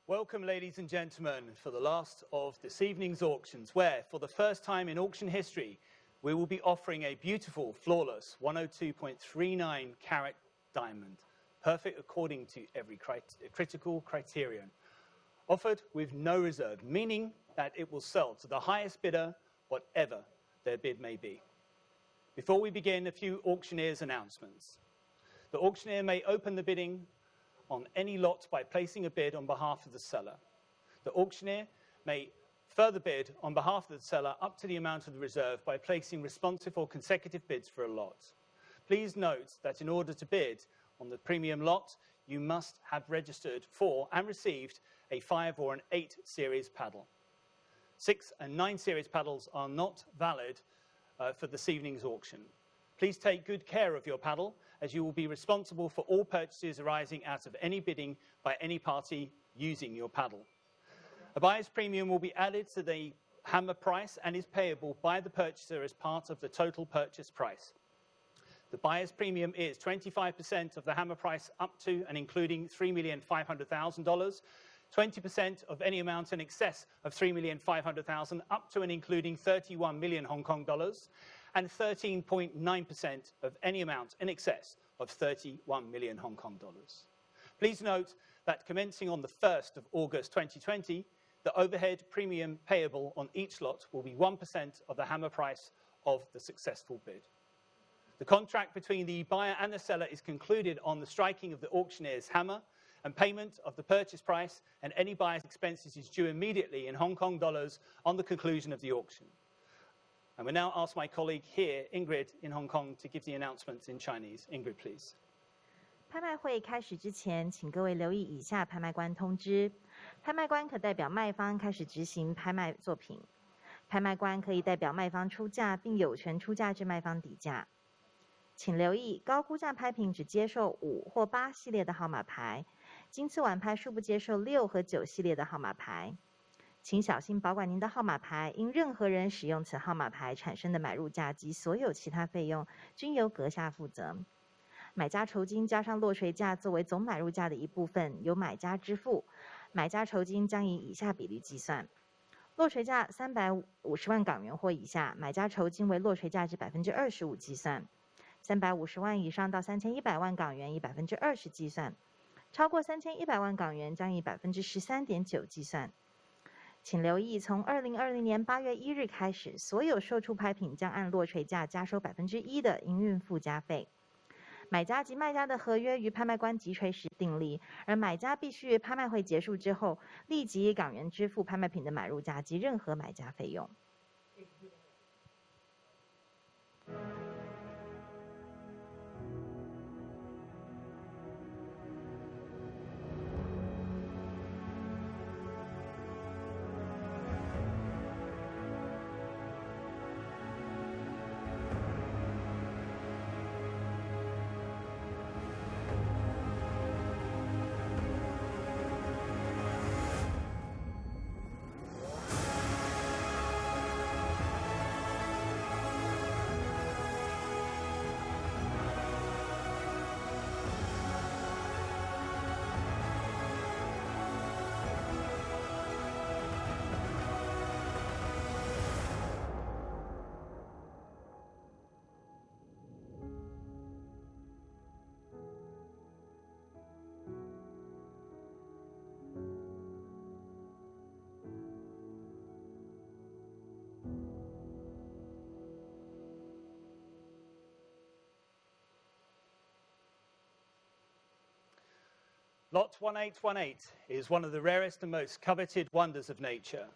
Welcome, ladies and gentlemen, for the last of this evening's auctions, where, for the first time in auction history, we will be offering a beautiful, flawless 102.39 carat diamond, perfect according to every critical criterion, offered with no reserve, meaning that it will sell to the highest bidder, whatever their bid may be. Before we begin, a few auctioneers' announcements. The auctioneer may open the bidding on any lot by placing a bid on behalf of the seller. The auctioneer may further bid on behalf of the seller up to the amount of the reserve by placing responsive or consecutive bids for a lot. Please note that in order to bid on the premium lot, you must have registered for and received a 5 or an 8 series paddle. 6 and 9 series paddles are not valid for this evening's auction. Please take good care of your paddle, as you will be responsible for all purchases arising out of any bidding by any party using your paddle. A buyer's premium will be added to the hammer price and is payable by the purchaser as part of the total purchase price. The buyer's premium is 25% of the hammer price up to and including $3,500,000, 20% of any amount in excess of $3,500,000 up to and including 31 million Hong Kong dollars, and 13.9% of any amount in excess of 31 million Hong Kong dollars. Please note that commencing on the 1st of August 2020, the overhead premium payable on each lot will be 1% of the hammer price of the successful bid. The contract between the buyer and the seller is concluded on the striking of the auctioneer's hammer, and payment of the purchase price and any buyer's expenses is due immediately in Hong Kong dollars on the conclusion of the auction. And we now ask my colleague here, Ingrid, in Hong Kong, to give the announcements in Chinese. Ingrid, please. 拍卖会开始之前，请各位留意以下拍卖官通知。拍卖官可代表卖方开始执行拍卖作品。拍卖官可以代表卖方出价，并有权出价至卖方底价。请留意，高估价拍品只接受5或8系列的号码牌，今次晚拍恕不接受6和9系列的号码牌。请小心保管您的号码牌，因任何人使用此号码牌产生的买入价及所有其他费用，均由阁下负责。买家酬金加上落锤价作为总买入价的一部分，由买家支付。买家酬金将以以下比率计算：落锤价350万港元或以下，买家酬金为落锤价之25%计算；350万以上到3100万港元以20%计算；超过3100万港元将以13.9%计算。请留意，从2020年8月1日开始，所有售出拍品将按落锤价加收1%的营运附加费。买家及卖家的合约于拍卖官击锤时订立，而买家必须于拍卖会结束之后立即以港元支付拍卖品的买入价及任何买家费用。Lot 1818 is one of the rarest and most coveted wonders of nature.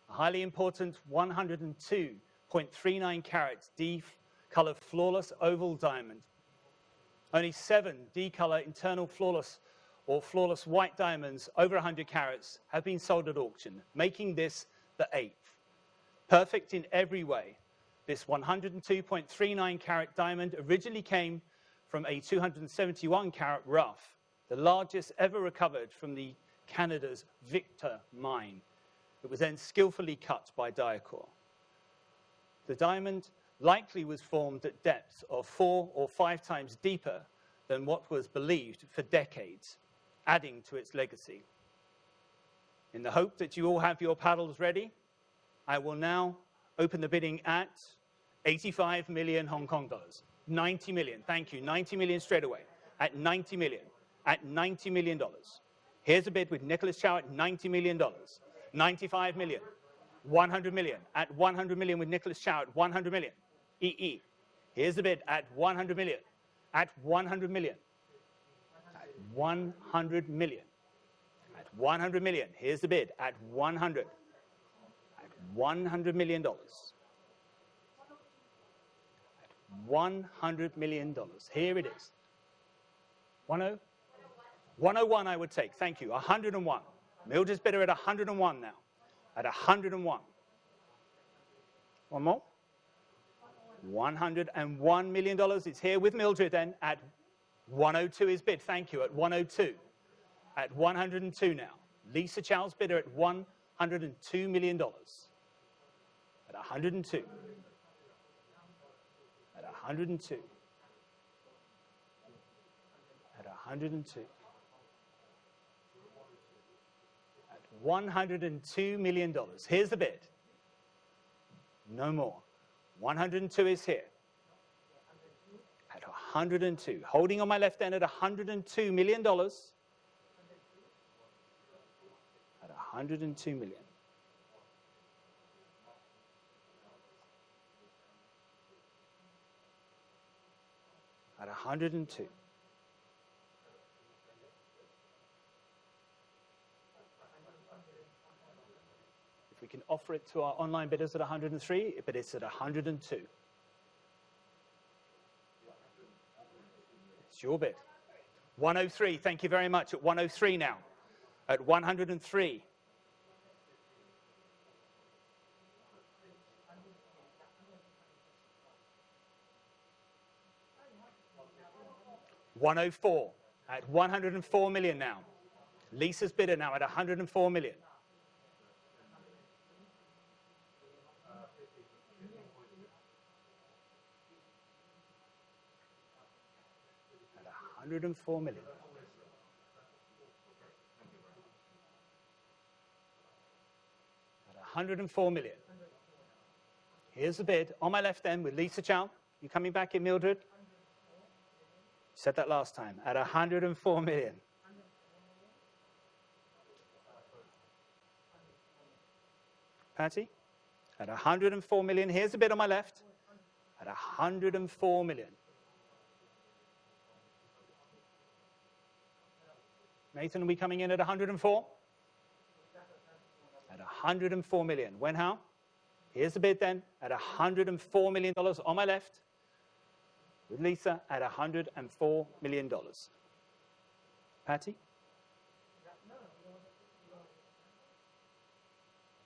A highly important 102.39 carat D-color flawless oval diamond. Only 7 D-color internal flawless or flawless white diamonds over 100 carats have been sold at auction, making this the 8th. Perfect in every way, this 102.39 carat diamond originally came from a 271 carat rough, the largest ever recovered from the Canada's Victor mine. It was then skillfully cut by Diacore. The diamond likely was formed at depths of 4 or 5 times deeper than what was believed for decades, adding to its legacy. In the hope that you all have your paddles ready, I will now open the bidding at 85 million Hong Kong dollars. 90 million, thank you, 90 million straight away. At 90 million, at $90 million. Here's a bid with Nicholas Chow at $90 million. 95 million, 100 million, at 100 million with Nicholas Chow at 100 million. EE. Here's the bid at 100 million, at 100 million, at 100 million, at 100 million. Here's the bid at 100, at $100 million. At $100 million. Here it is. 101 I would take, thank you, 101. Mildred's bidder at 101 now, at 101. One more. $101 million. It's here with Mildred then at 102 is bid, thank you, at 102. At 102 now. Lisa Chow's bidder at $102 million. At 102. At 102. At 102. At $102 million. Here's the bid. No more. 102 is here. At 102. Holding on my left end at $102 million. At 102 million. At 102. If we can offer it to our online bidders at 103, but it's at 102. It's your bid. 103, thank you very much. At 103 now. At 103. $104 at 104 million now. Lisa's bidder now at 104 million. At 104 million. At 104 million. Here's the bid on my left end with Lisa Chow. You coming back in, Mildred? Said that last time, at 104 million. Patty? At 104 million. Here's the bid on my left. At 104 million. Nathan, are we coming in at 104? At 104 million. When, how? Here's the bid then, at $104 million on my left. With Lisa at $104 million. Patty?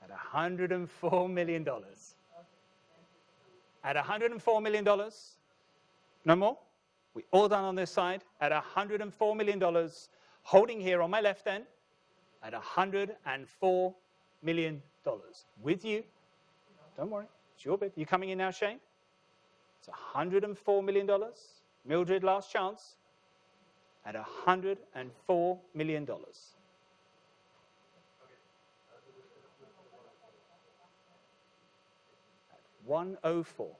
At $104 million. At $104 million. No more? We all done on this side at $104 million. Holding here on my left end at $104 million. With you. Don't worry, it's your bid. You coming in now, Shane? It's $104 million. Mildred, last chance. At $104 million. At 104.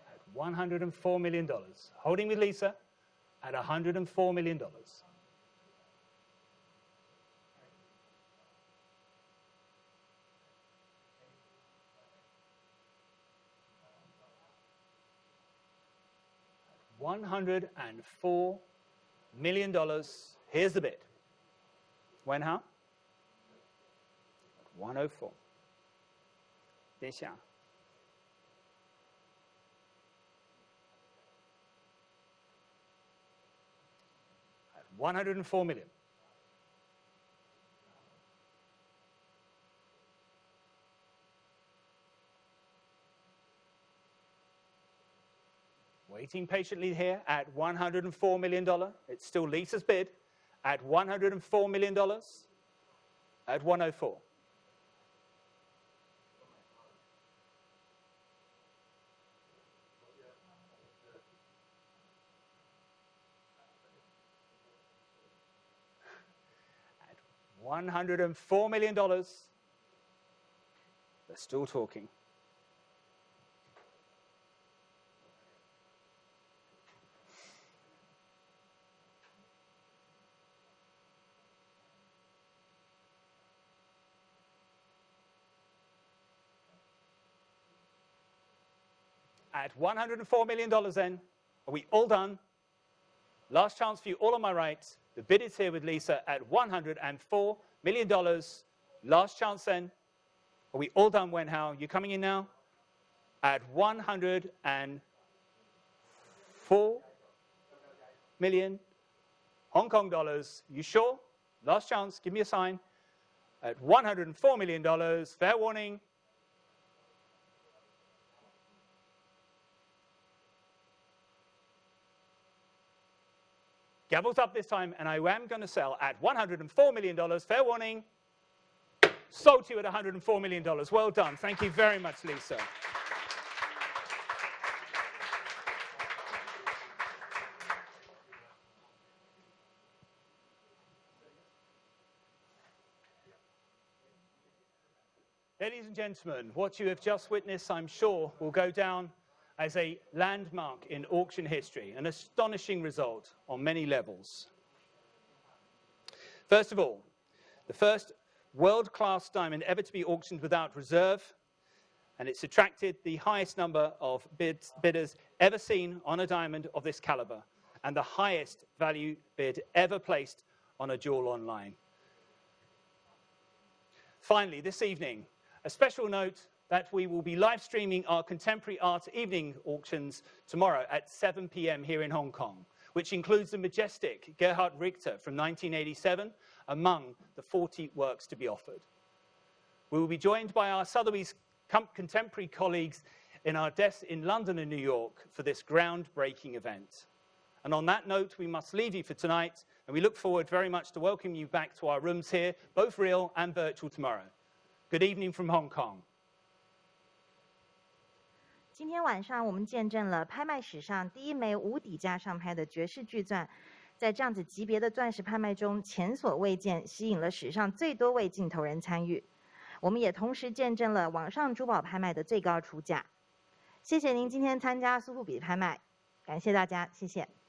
At $104 million. Holding with Lisa at $104 million. $104 million. Here's the bid. When, how? 104. 等一下。$104 million. Waiting patiently here at $104 million. It's still Lisa's bid at $104 million at 104. $104 million. They're still talking. At $104 million then, are we all done? Last chance for you all on my right. The bid is here with Lisa at $104 million. Last chance then. Are we all done, Wenhao? You coming in now? At $104 million Hong Kong dollars. You sure? Last chance, give me a sign. At $104 million, fair warning. Gavel's up this time, and I am going to sell at $104 million. Fair warning. Sold to you at $104 million. Well done. Thank you very much, Lisa. Ladies and gentlemen, what you have just witnessed, I'm sure, will go down as a landmark in auction history, an astonishing result on many levels. First of all, the first world-class diamond ever to be auctioned without reserve, and it's attracted the highest number of bidders ever seen on a diamond of this caliber, and the highest value bid ever placed on a jewel online. Finally, this evening, a special note that we will be live streaming our contemporary art evening auctions tomorrow at 7 p.m. here in Hong Kong, which includes the majestic Gerhard Richter from 1987 among the 40 works to be offered. We will be joined by our Sotheby's contemporary colleagues in our desks in London and New York for this groundbreaking event. And on that note, we must leave you for tonight, and we look forward very much to welcoming you back to our rooms here, both real and virtual, tomorrow. Good evening from Hong Kong. 今天晚上我们见证了拍卖史上第一枚无底价上拍的绝世巨钻，在这样子级别的钻石拍卖中前所未见，吸引了史上最多位竞投人参与。我们也同时见证了网上珠宝拍卖的最高出价。谢谢您今天参加苏富比拍卖，感谢大家，谢谢。